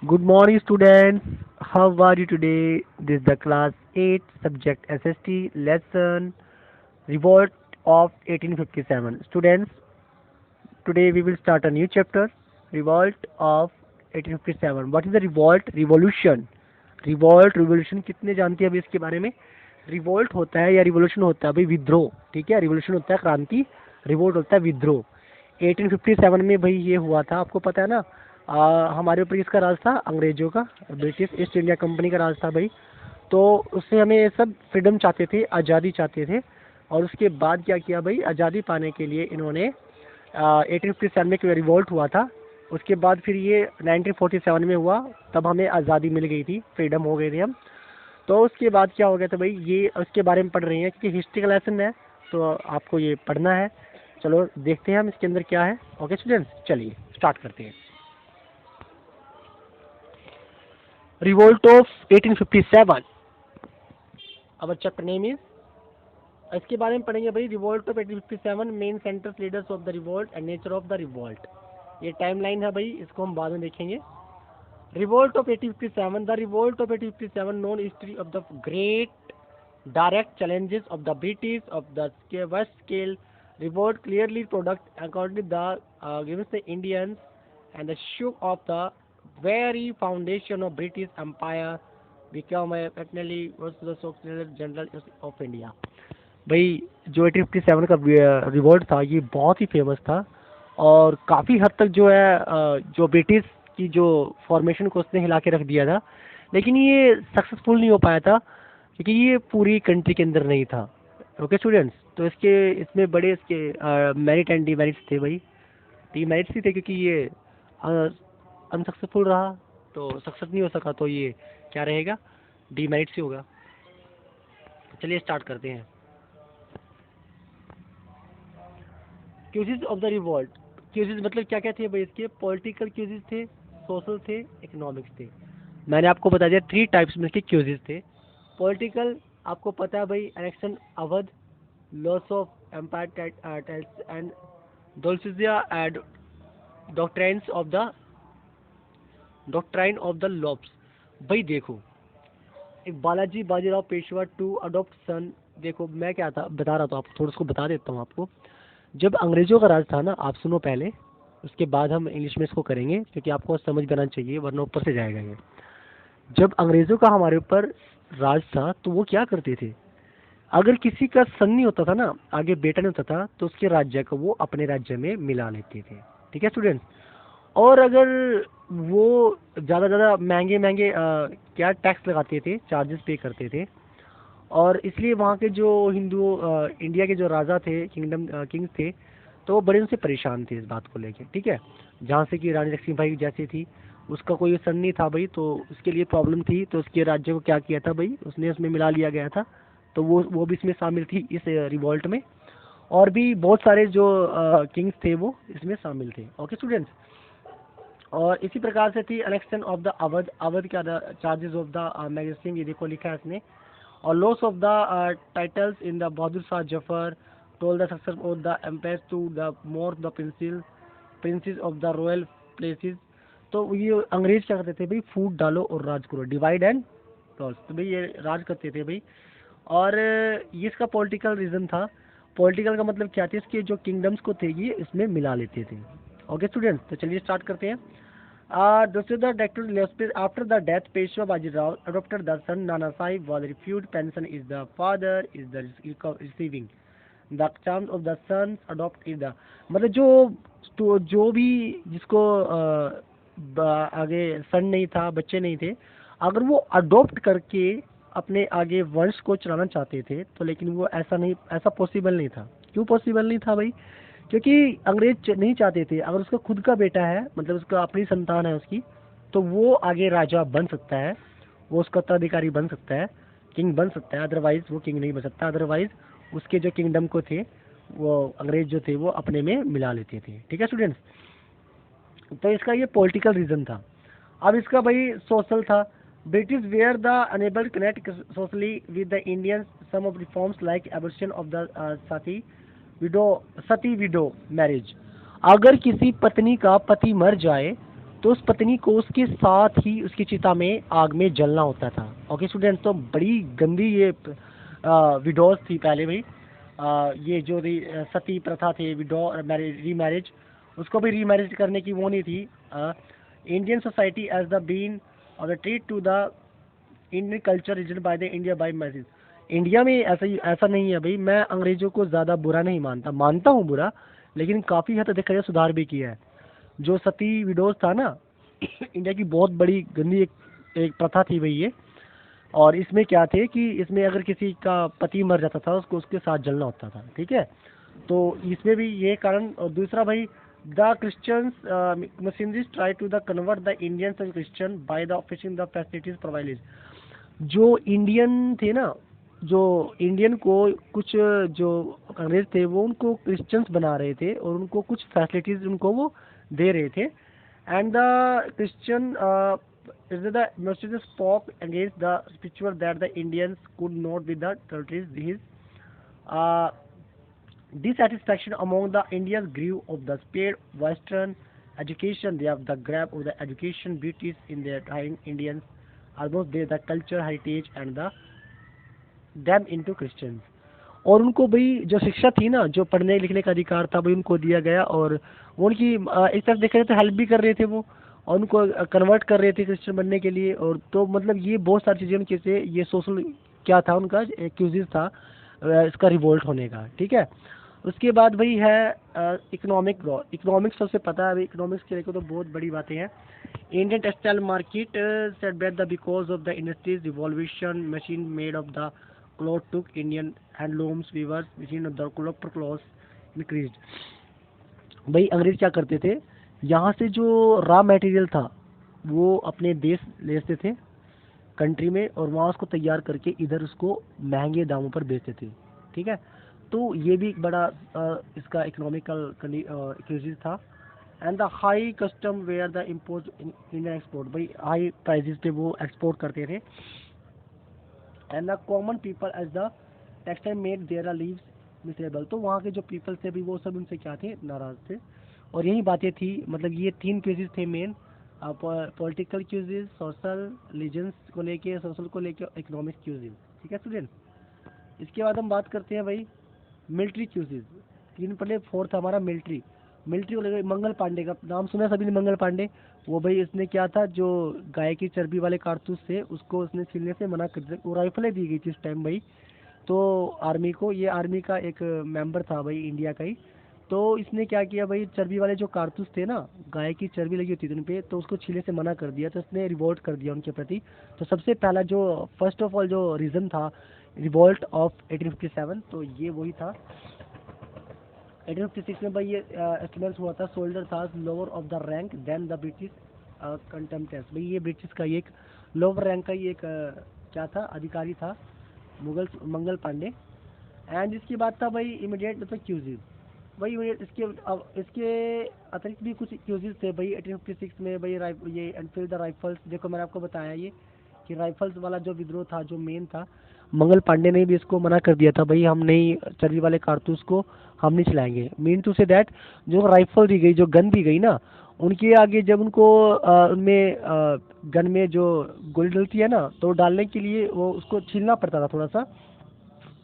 Good morning, students. How are you today? This is the class 8 subject SST lesson Revolt of 1857. Students, today we will start a new chapter Revolt of 1857. What is the revolt? Revolution. Revolt revolution कितने जानती है अभी इसके बारे में? Revolt होता है या रिवोल्यूशन होता है भाई विद्रोह, ठीक है। रिवोल्यूशन होता है क्रांति, रिवोल्ट होता है विद्रोह। 1857 में भाई ये हुआ था, आपको पता है ना। हमारे ऊपर किसका राज था? अंग्रेजों का, ब्रिटिश ईस्ट इंडिया कंपनी का राज था भाई। तो उससे हमें ये सब फ्रीडम चाहते थे, आज़ादी चाहते थे। और उसके बाद क्या किया भाई, आज़ादी पाने के लिए इन्होंने 1857 में एक रिवोल्ट हुआ था। उसके बाद फिर ये 1947 में हुआ, तब हमें आज़ादी मिल गई थी, फ्रीडम हो गए थे हम। तो उसके बाद क्या हो गया था भाई, ये उसके बारे में पढ़ रही हैं क्योंकि हिस्ट्री का लेसन है, तो आपको ये पढ़ना है। चलो देखते हैं हम इसके अंदर क्या है। ओके स्टूडेंट्स, चलिए स्टार्ट करते हैं। Revolt of 1857, our chapter name is, इसके बारे में पढ़ेंगे भाई। Revolt of 1857, main centres, leaders of the revolt and nature of the revolt. ये टाइमलाइन है भाई, इसको हम बाद में देखेंगे। Revolt of 1857, the revolt of 1857, known history of the great direct challenges of the British of the vast scale revolt, clearly product according to the gives the Indians and the shook of the very foundation of British Empire become a eternally was the Secretary General of India। भाई जो 1857 का revolt था ये बहुत ही famous था, और काफ़ी हद तक जो है जो ब्रिटिश की जो फॉर्मेशन को उसने हिला के रख दिया था। लेकिन ये सक्सेसफुल नहीं हो पाया था क्योंकि ये पूरी कंट्री के अंदर नहीं था। ओके स्टूडेंट्स, तो इसके इसमें बड़े इसके मेरिट एंड डिमेरिट्स थे भाई। डिमेरिट्स ही थे क्योंकि ये अनसक्सेसफुल रहा, तो सक्सेस नहीं हो सका, तो ये क्या रहेगा, डिमेरिट्स ही होगा। चलिए स्टार्ट करते हैं। Qs of the revolt. Qs मतलब क्या क्या थे भाई इसके? पॉलिटिकल क्यूजेज थे, सोशल थे, इकोनॉमिक्स थे। मैंने आपको बता दिया 3 टाइप्स में इसके क्यूजेज थे। पॉलिटिकल, आपको पता है भाई, election Awadh, loss of empire and Dalhousie and doctrines of the doctrine of the lapse. भाई देखो, एक Balaji Bajirao Peshwa to adopt son. देखो मैं क्या था बता रहा था आपको, थोड़ा उसको बता देता हूँ आपको। जब अंग्रेजों का राज था ना, आप सुनो पहले, उसके बाद हम इंग्लिश में इसको करेंगे क्योंकि आपको समझ में आना चाहिए वरना ऊपर से जाएगा ये। जब अंग्रेजों का हमारे ऊपर राज था तो वो क्या करते थे, अगर किसी का सन नहीं होता था ना, आगे बेटा नहीं होता था, तो उसके राज्य को वो अपने राज्य में मिला लेते थे। ठीक है स्टूडेंट्स। और अगर वो ज़्यादा महंगे महंगे क्या टैक्स लगाते थे, चार्जेस पे करते थे। और इसलिए वहाँ के जो हिंदू इंडिया के जो राजा थे, किंग्स थे, तो वो बड़े उनसे परेशान थे इस बात को लेके। ठीक है। जहाँ से कि रानी लक्ष्मीबाई जैसी थी, उसका कोई सन नहीं था भाई, तो उसके लिए प्रॉब्लम थी, तो उसके राज्य को क्या किया था भाई, उसने उसमें मिला लिया गया था। तो वो भी इसमें शामिल थी इस रिवॉल्ट में। और भी बहुत सारे जो किंग्स थे वो इसमें शामिल थे। Okay students. और इसी प्रकार से थी election of the Awadh. Awadh क्या था? चार्जेस ऑफ द मैगजीन, ये देखो लिखा है इसने। और loss of the titles in the Bahadur Shah Jafar told the success of the empire to the more the princes of the royal places। तो ये अंग्रेज क्या करते थे भाई, फूट डालो और राज करो, डिवाइड एंड टॉस। तो भाई ये राज करते थे भाई। और ये इसका पॉलिटिकल रीजन था। पॉलिटिकल का मतलब क्या था, इसके जो किंगडम्स को थे ये इसमें मिला लेते थे। ओके स्टूडेंट्स, तो चलिए स्टार्ट करते हैं। the doctor after the death Peshwa Bajirao adopted the son Nana Sahib was refused pension is the father is the receiving the terms of the sons adopt is the, मतलब जो भी जिसको आगे सन नहीं था, बच्चे नहीं थे, अगर वो अडॉप्ट करके अपने आगे वंश को चलाना चाहते थे तो, लेकिन वो ऐसा पॉसिबल नहीं था। क्यों पॉसिबल नहीं था भाई? क्योंकि अंग्रेज नहीं चाहते थे अगर उसका खुद का बेटा है, मतलब उसका अपनी संतान है उसकी, तो वो आगे राजा बन सकता है, वो उसका उत्तराधिकारी बन सकता है, किंग बन सकता है। अदरवाइज वो किंग नहीं बन सकता। अदरवाइज उसके जो किंगडम को थे वो अंग्रेज जो थे वो अपने में मिला लेते थे। ठीक है स्टूडेंट्स। तो इसका ये पॉलिटिकल रीजन था। अब इसका भाई सोशल था। British were the unable connect socially with the Indians some of reforms like abolition of the sati widow marriage. अगर किसी पत्नी का पति मर जाए तो उस पत्नी को उसके साथ ही उसकी चिता में आग में जलना होता था। ओके स्टूडेंट, तो बड़ी गंदी ये विडोज थी पहले भाई। ये जो सती प्रथा थे, विडो मैरिज, रीमैरिज, उसको भी रीमैरिज करने की वो नहीं थी। Indian society as the been और the treat to the Indian culture reason by the India by message. India में ऐसा नहीं है भाई। मैं अंग्रेजों को ज़्यादा बुरा नहीं मानता, मानता हूँ बुरा, लेकिन काफ़ी हद तक देखा जाए सुधार भी किया है। जो सती विडोज था ना इंडिया की बहुत बड़ी गंदी एक प्रथा थी भाई ये। और इसमें क्या थे कि इसमें अगर किसी का पति मर जाता था उसको उसके साथ जलना होता था, ठीक है। तो इसमें भी ये कारण। और दूसरा भाई, the Christians missionaries try to the convert the Indians and Christian by the offering the facilities provided. जो इंडियन थे ना, जो इंडियन को कुछ जो अंग्रेज थे वो उनको क्रिश्चियंस बना रहे थे और उनको कुछ फैसिलिटीज उनको वो दे रहे थे। And the Christian is the messages spoke against the spiritual that the Indians could not be the territories. His uh, dissatisfaction among the Indians grew of the spared Western education. They have the grab of the education British in their time. Indians almost their the culture heritage and the them into Christians। और उनको भाई जो शिक्षा थी ना, जो पढ़ने लिखने का अधिकार था भाई उनको दिया गया। और वो उनकी एक तरफ देखा जाए तो हेल्प भी कर रहे थे वो, और उनको कन्वर्ट कर रहे थे क्रिश्चियन बनने के लिए। और तो मतलब ये बहुत सारी चीज़ें उनके से ये सोशल क्या था उनका एक्यूजिज था इसका रिवोल्ट होने का, ठीक है। उसके बाद भाई है इकोनॉमिक लॉ। इकोनॉमिक्स सबसे पता है भाई, इकोनॉमिक्स के लेकर तो बहुत बड़ी बातें हैं। Indian textile market set back the because of the industries revolution machine made of the cloth took Indian handlooms weavers machine of the cloth increased. भाई अंग्रेज क्या करते थे, यहाँ से जो रॉ मटेरियल था वो अपने देश लेते थे कंट्री में, और वहाँ उसको तैयार करके इधर उसको महंगे दामों पर बेचते थे, ठीक है। तो ये भी एक बड़ा इसका इकोनॉमिकल क्राइसिस था। And the high custom were the impose Indian export. भाई हाई प्राइसेस पे वो एक्सपोर्ट करते थे। And the common people as the textile made their lives miserable. तो वहाँ के जो पीपल थे भी वो सब उनसे क्या थे, नाराज थे। और यही बातें थी, मतलब ये 3 केसेस थे main, political Qs, social religions को लेके, सोशल को लेके, इकोनॉमिक क्यूजेज, ठीक है स्टूडेंट। इसके बाद हम बात करते हैं भाई मिलिट्री क्यूजेज। 3 पहले, 4 था हमारा मिलिट्री। मिलिट्री को लेकर मंगल पांडे का नाम सुना है सभी ने, मंगल पांडे। वो भाई इसने क्या था, जो गाय की चर्बी वाले कारतूस से उसको उसने छीलने से मना कर दिया। वो राइफलें दी गई थी उस टाइम भाई तो आर्मी को। ये आर्मी का एक मेंबर था भाई इंडिया का ही। तो इसने क्या किया भाई, चर्बी वाले जो कारतूस थे ना, गाय की चर्बी लगी होती थी उन पे, तो उसको छीलने से मना कर दिया। तो इसने रिवोल्ट कर दिया उनके प्रति। तो सबसे पहला जो फर्स्ट ऑफ ऑल जो रीजन था रिवोल्ट ऑफ 1857, तो ये वही था। 1856 में भाई ये एस्टिमेट्स हुआ था। सोल्जर था lower of the rank then the British contemptuous. भाई ये ब्रिटिश का ये एक लोअर रैंक का ये एक क्या था, अधिकारी था, मुगल मंगल पांडे। एंड इसके बाद था भाई इमीडिएट मतलब क्यूजीज। भाई इमीडिएट इसके अतिरिक्त भी कुछ क्यूजीज थे भाई 1856 में भाई। ये एनफील्ड द राइफल्स, देखो मैंने आपको बताया ये कि राइफल्स वाला जो विद्रोह था जो मेन था, मंगल पांडे ने भी इसको मना कर दिया था भाई, हम नहीं चर्बी वाले कारतूस को हम नहीं चलाएंगे। मीन टू से दैट जो राइफल दी गई, जो गन दी गई ना, उनके आगे जब उनको उनमें गन में जो गोली डलती है ना, तो डालने के लिए वो उसको छीलना पड़ता था थोड़ा सा।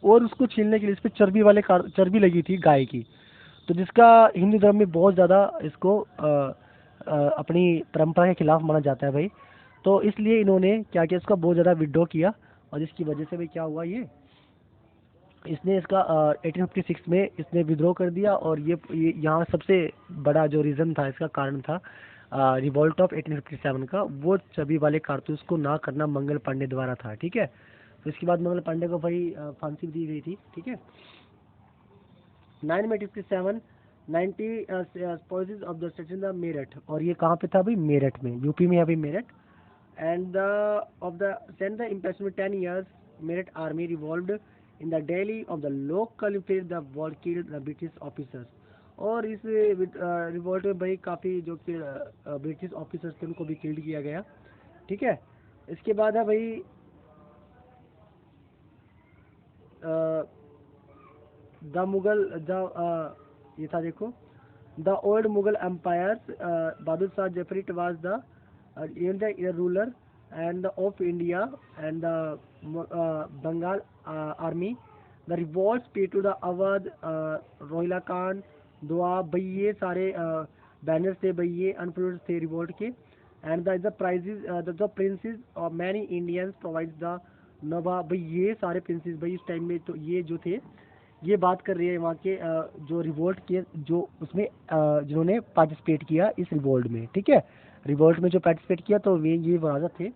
और उसको छीलने के लिए इस पर चर्बी लगी थी गाय की। तो जिसका हिंदू धर्म में बहुत ज़्यादा इसको अपनी परंपरा के खिलाफ माना जाता है भाई। तो इसलिए इन्होंने क्या किया, इसका बहुत ज़्यादा विड्रॉ किया। और जिसकी वजह से भाई क्या हुआ, ये इसने इसका 1856 में इसने विद्रोह कर दिया। और ये यहाँ सबसे बड़ा जो रीज़न था, इसका कारण था रिवॉल्ट ऑफ 1857 का, वो चर्बी वाले कारतूस को ना करना मंगल पांडे द्वारा था, ठीक है। तो इसके बाद मंगल पांडे को भाई फांसी दी गई थी, ठीक है। 9 में 1857 90 spices of the station the Meerut. और ये कहाँ पे था भाई, मेरठ में, यूपी में है भाई Meerut. And the of the send the impression 10 years Meerut army revolved in the daily of the local फिर the war killed the British officers. और इस रिवॉल्ट में भाई काफ़ी जो ब्रिटिश ऑफिसर्स थे उनको भी किल्ड किया गया, ठीक है। इसके बाद है भाई द मुगल द ये था देखो The old Mughal empires, Bahadur Shah Jafar was the ruler and of India and the Bengal army. The revolts paid to the Awadh, Rohila Khan, Doab, भाई ये सारे बैनर्स थे भाई, ये अनफ्लुएंस थे रिवोल्ट के. And the prizes, the princes of many Indians provides the नवाब, भाई ये सारे प्रिंसेस भाई इस टाइम में तो ये जो थे, ये बात कर रही है वहाँ के जो रिवोल्ट के, जो उसमें जिन्होंने पार्टिसिपेट किया इस रिवोल्ट में, ठीक है, रिवोल्ट में जो पार्टिसिपेट किया, तो वे ये राजा थे.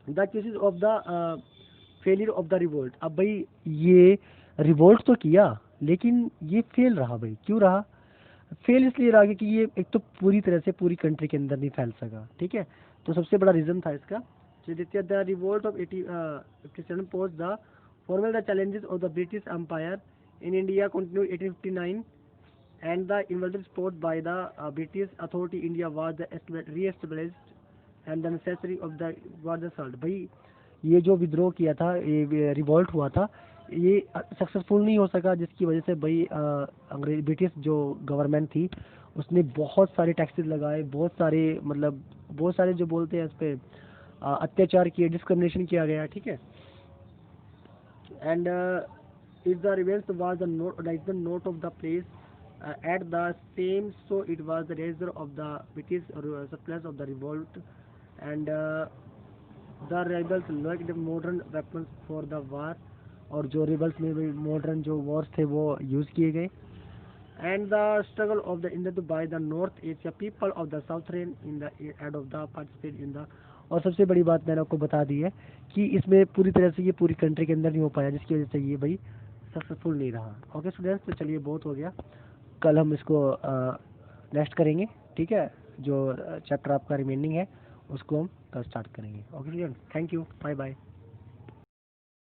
The cases of the failure of the revolt. अब भाई ये रिवोल्ट तो किया लेकिन ये फेल रहा. भाई क्यों रहा? फेल इसलिए रहा कि ये एक तो पूरी तरह से पूरी कंट्री के अंदर नहीं फैल सका, ठीक है. तो सबसे बड़ा रीजन था इसका. The revolt of 1857 pose the formal the challenges of the British empire in India continue 1859 and the invasion sport by the British authority India was re-established and the necessary of the was the assault. भाई ये जो विद्रोह किया था, ये revolt हुआ था, ये सक्सेसफुल नहीं हो सका, जिसकी वजह से भाई अंग्रेज ब्रिटिश जो गवर्नमेंट थी उसने बहुत सारे टैक्सेस लगाए, बहुत सारे मतलब बहुत सारे जो बोलते हैं इस पे अत्याचार किए, डिस्क्रिमिनेशन किया गया, ठीक है. And if the revenge was the note of the place at the same, so it was the razor of the British surplus of the revolt, and the rebels lacked modern weapons for the war, और जो rebels में भी modern जो Wars थे वो use किए गए. And the struggle of the India by the north Asia people of the southern in the aid of the participate in the. और सबसे बड़ी बात मैंने आपको बता दी है कि इसमें पूरी तरह से ये पूरी कंट्री के अंदर नहीं हो पाया, जिसकी वजह से ये भाई सक्सेसफुल नहीं रहा. ओके स्टूडेंट्स, तो चलिए बहुत हो गया, कल हम इसको नेक्स्ट करेंगे, ठीक है. जो चैप्टर आपका रिमेनिंग है उसको हम कल स्टार्ट करेंगे. Okay student, thank you, bye bye.